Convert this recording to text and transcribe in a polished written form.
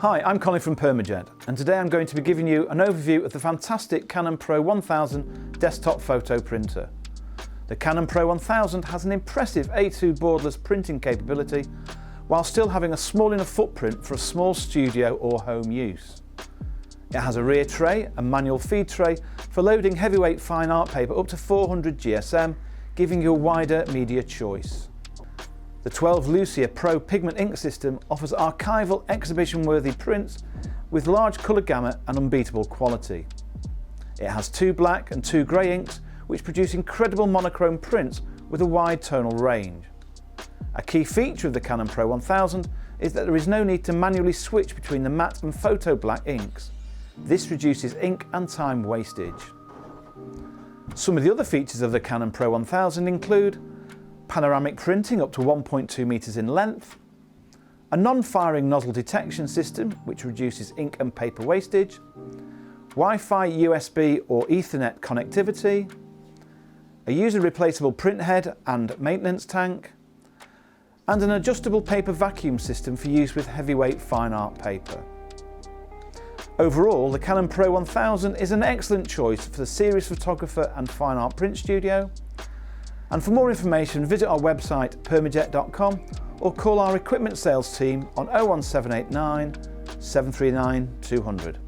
Hi, I'm Colin from Inkjet, and today I'm going to be giving you an overview of the fantastic Canon PRO-1000 desktop photo printer. The Canon PRO-1000 has an impressive A2 boardless printing capability while still having a small enough footprint for a small studio or home use. It has a rear tray and manual feed tray for loading heavyweight fine art paper up to 400 GSM, giving you a wider media choice. The 12 Lucia Pro pigment ink system offers archival, exhibition-worthy prints with large colour gamut and unbeatable quality. It has 2 black and 2 grey inks which produce incredible monochrome prints with a wide tonal range. A key feature of the Canon PRO-1000 is that there is no need to manually switch between the matte and photo black inks. This reduces ink and time wastage. Some of the other features of the Canon PRO-1000 include panoramic printing up to 1.2 meters in length, a non-firing nozzle detection system which reduces ink and paper wastage, Wi-Fi, USB or Ethernet connectivity, a user replaceable print head and maintenance tank, and an adjustable paper vacuum system for use with heavyweight fine art paper. Overall, the Canon PRO-1000 is an excellent choice for the serious photographer and fine art print studio. And for more information, visit our website imagePROGRAF.com or call our equipment sales team on 01789 739 200.